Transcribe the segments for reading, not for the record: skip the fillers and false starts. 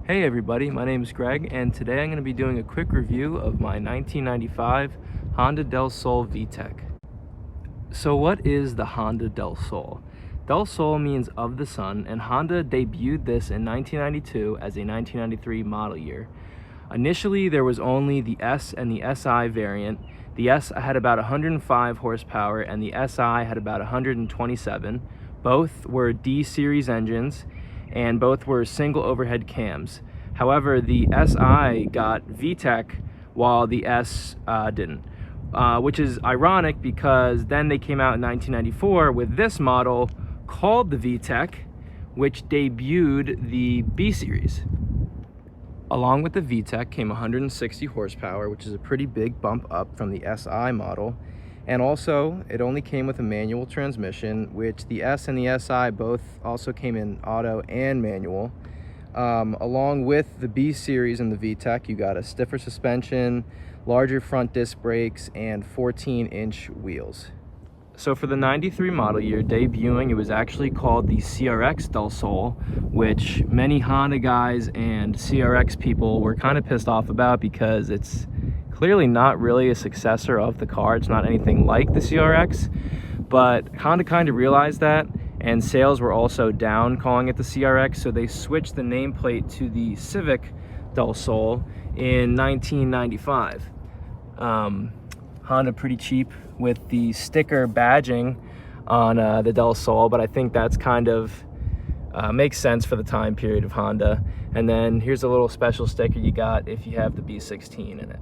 Hey everybody, my name is Greg, and today I'm going to be doing a quick review of my 1995 Honda Del Sol VTEC. So what is the Honda Del Sol? Del Sol means of the sun, and Honda debuted this in 1992 as a 1993 model year. Initially there was only the S and the SI variant. The S had about 105 horsepower and the SI had about 127. Both were D series engines and both were single overhead cams. However, the SI got VTEC while the S didn't, which is ironic because then they came out in 1994 with this model called the VTEC, which debuted the B series. Along with the VTEC came 160 horsepower, which is a pretty big bump up from the SI model. And also, it only came with a manual transmission, which the S and the SI both also came in auto and manual. Along with the B series and the VTEC, you got a stiffer suspension, larger front disc brakes, and 14-inch wheels. So for the 93 model year debuting, it was actually called the CRX Del Sol, which many Honda guys and CRX people were kind of pissed off about because it's clearly not really a successor of the car. It's not anything like the CRX, but Honda kind of realized that, and sales were also down calling it the CRX, so they switched the nameplate to the Civic Del Sol in 1995. Honda pretty cheap with the sticker badging on the Del Sol, but I think that's kind of makes sense for the time period of Honda. And then here's a little special sticker you got if you have the B16 in it.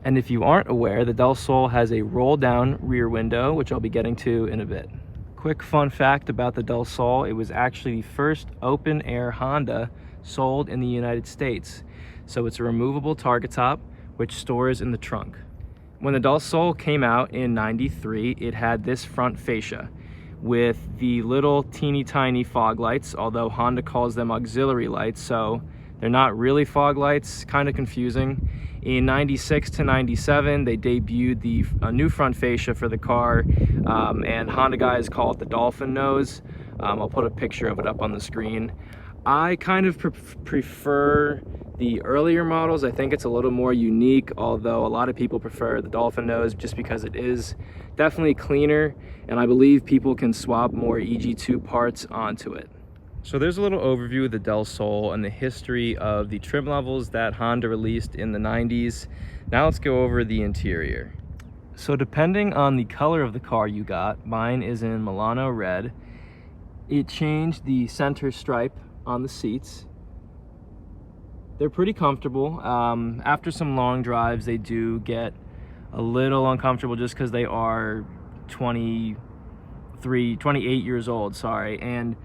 And if you aren't aware, the Del Sol has a roll-down rear window, which I'll be getting to in a bit. Quick fun fact about the Del Sol, it was actually the first open-air Honda sold in the United States. So it's a removable target top, which stores in the trunk. When the Del Sol came out in '93, it had this front fascia with the little teeny tiny fog lights, although Honda calls them auxiliary lights, so they're not really fog lights, kind of confusing. In 96 to 97, they debuted a new front fascia for the car, and Honda guys call it the dolphin nose. I'll put a picture of it up on the screen. I kind of prefer the earlier models. I think it's a little more unique, although a lot of people prefer the dolphin nose just because it is definitely cleaner, and I believe people can swap more EG2 parts onto it. So there's a little overview of the Del Sol and the history of the trim levels that Honda released in the 90s. Now let's go over the interior. So depending on the color of the car you got, mine is in Milano red. It changed the center stripe on the seats. They're pretty comfortable. After some long drives, they do get a little uncomfortable just because they are 28 years old, sorry. And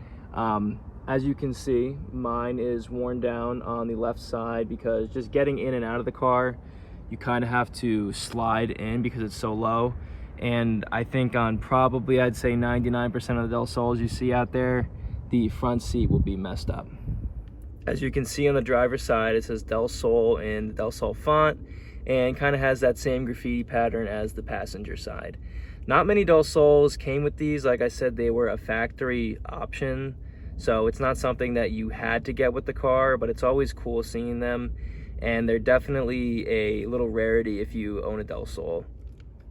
as you can see, mine is worn down on the left side because just getting in and out of the car, you kind of have to slide in because it's so low. And I think on probably, I'd say 99% of the Del Sols you see out there, the front seat will be messed up. As you can see on the driver's side, it says Del Sol in the Del Sol font and kind of has that same graffiti pattern as the passenger side. Not many Del Sols came with these. Like I said, they were a factory option. So it's not something that you had to get with the car, but it's always cool seeing them. And they're definitely a little rarity if you own a Del Sol.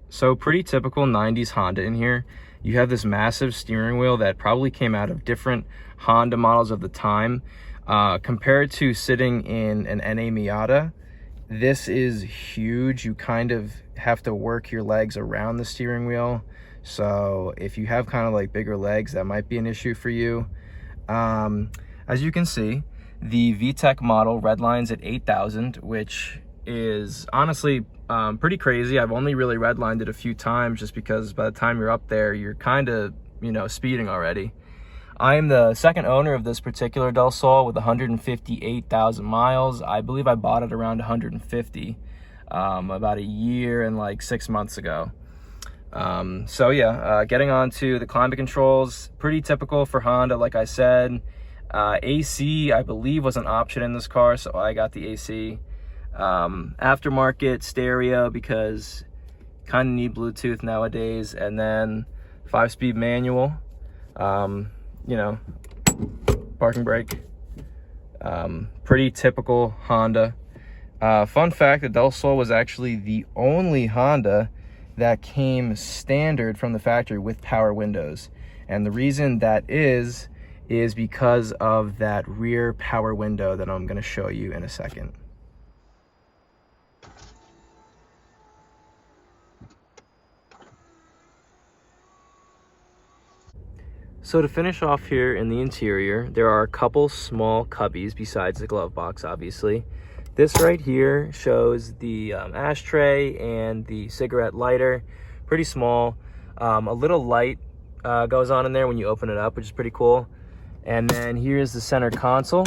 So pretty typical 90s Honda in here. You have this massive steering wheel that probably came out of different Honda models of the time. Compared to sitting in an NA Miata, this is huge. You kind of have to work your legs around the steering wheel. So if you have kind of like bigger legs, that might be an issue for you. As you can see, the VTEC model redlines at 8,000, which is honestly pretty crazy. I've only really redlined it a few times just because by the time you're up there, you're kind of, speeding already. I am the second owner of this particular Del Sol with 158,000 miles. I believe I bought it around 150 about a year and like 6 months ago. So yeah, getting on to the climate controls, pretty typical for Honda, like I said. AC, I believe, was an option in this car, so I got the AC. Aftermarket stereo because kind of need Bluetooth nowadays, and then 5-speed manual. Parking brake. Pretty typical Honda. Fun fact, the Del Sol was actually the only Honda that came standard from the factory with power windows. And the reason that is because of that rear power window that I'm going to show you in a second. So to finish off here in the interior, there are a couple small cubbies besides the glove box, obviously. This right here shows the ashtray and the cigarette lighter, pretty small. A little light goes on in there when you open it up, which is pretty cool. And then here's the center console,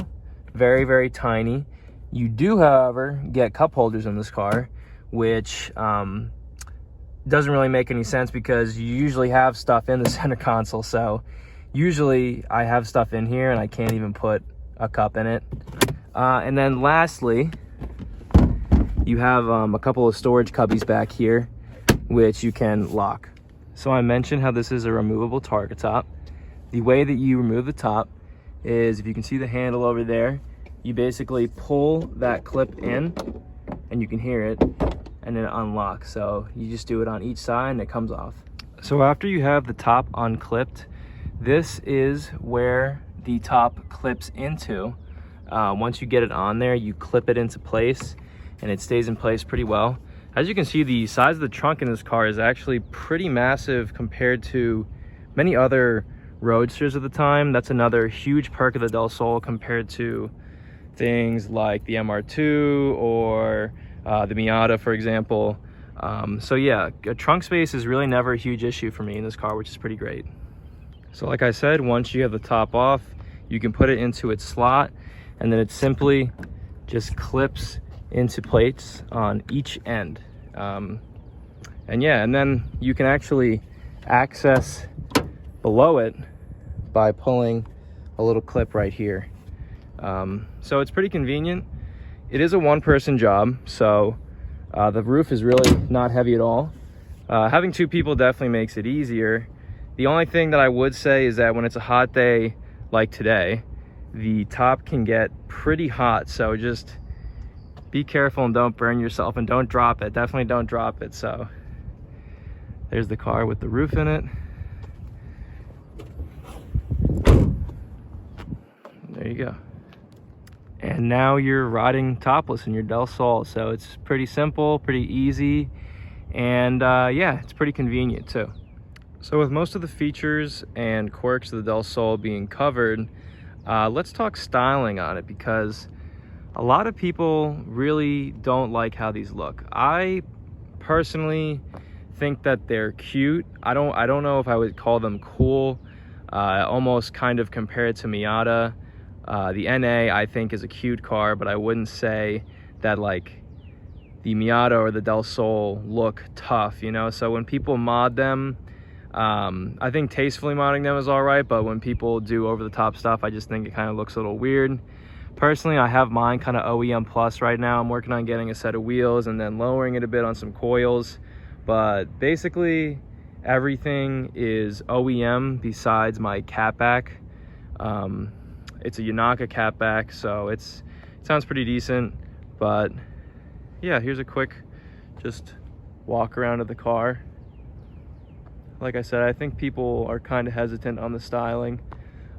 very, very tiny. You do, however, get cup holders in this car, which doesn't really make any sense because you usually have stuff in the center console. So usually I have stuff in here and I can't even put a cup in it. And then lastly, you have a couple of storage cubbies back here, which you can lock. So I mentioned how this is a removable targa top. The way that you remove the top is, if you can see the handle over there, you basically pull that clip in and you can hear it, and then it unlocks. So you just do it on each side and it comes off. So after you have the top unclipped, this is where the top clips into. Once you get it on there, you clip it into place and it stays in place pretty well. As you can see, the size of the trunk in this car is actually pretty massive compared to many other roadsters of the time. That's another huge perk of the Del Sol compared to things like the MR2 or the Miata, for example. So yeah, trunk space is really never a huge issue for me in this car, which is pretty great. So like I said, once you have the top off, you can put it into its slot, and then it simply just clips into plates on each end. And yeah, and then you can actually access below it by pulling a little clip right here. So it's pretty convenient. It is a one-person job, so the roof is really not heavy at all. Having two people definitely makes it easier. The only thing that I would say is that when it's a hot day like today, the top can get pretty hot, so just be careful and don't burn yourself, and don't drop it. Definitely don't drop it. So there's the car with the roof in it. There you go. And now you're riding topless in your Del Sol. So it's pretty simple, pretty easy, and yeah, it's pretty convenient too. So with most of the features and quirks of the Del Sol being covered, let's talk styling on it, because a lot of people really don't like how these look. I personally think that they're cute. I don't know if I would call them cool. Almost kind of compared to Miata. The NA I think is a cute car, but I wouldn't say that like the Miata or the Del Sol look tough, you know? So when people mod them, I think tastefully modding them is all right, but when people do over the top stuff, I just think it kind of looks a little weird. Personally, I have mine kind of OEM plus right now. I'm working on getting a set of wheels and then lowering it a bit on some coils, but basically everything is OEM besides my catback. It's a Yanaka catback, so it sounds pretty decent. But yeah, here's a quick just walk around of the car. Like I said, I think people are kind of hesitant on the styling.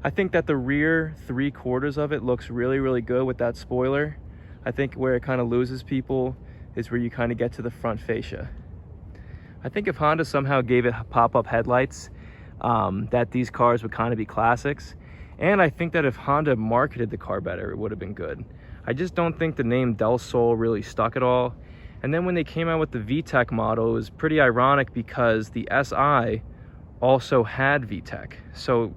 I think that the rear 3/4 of it looks really, really good with that spoiler. I think where it kind of loses people is where you kind of get to the front fascia. I think if Honda somehow gave it pop-up headlights, that these cars would kind of be classics. And I think that if Honda marketed the car better, it would have been good. I just don't think the name Del Sol really stuck at all. And then when they came out with the VTEC model, it was pretty ironic because the SI also had VTEC. So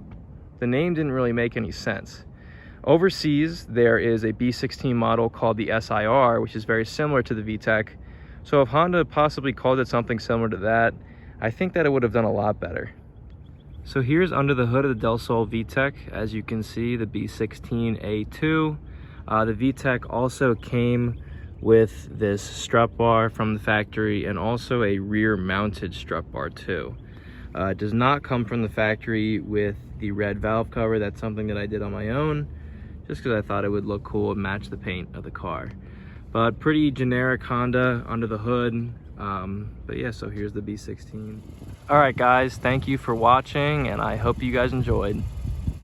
the name didn't really make any sense. Overseas, there is a B16 model called the SIR, which is very similar to the VTEC. So if Honda possibly called it something similar to that, I think that it would have done a lot better. So here's under the hood of the Del Sol VTEC. As you can see, the B16A2. The VTEC also came with this strut bar from the factory and also a rear mounted strut bar too. It does not come from the factory with the red valve cover. That's something that I did on my own just because I thought it would look cool and match the paint of the car. But pretty generic Honda under the hood. But yeah, so here's the B16. All right guys, thank you for watching, and I hope you guys enjoyed.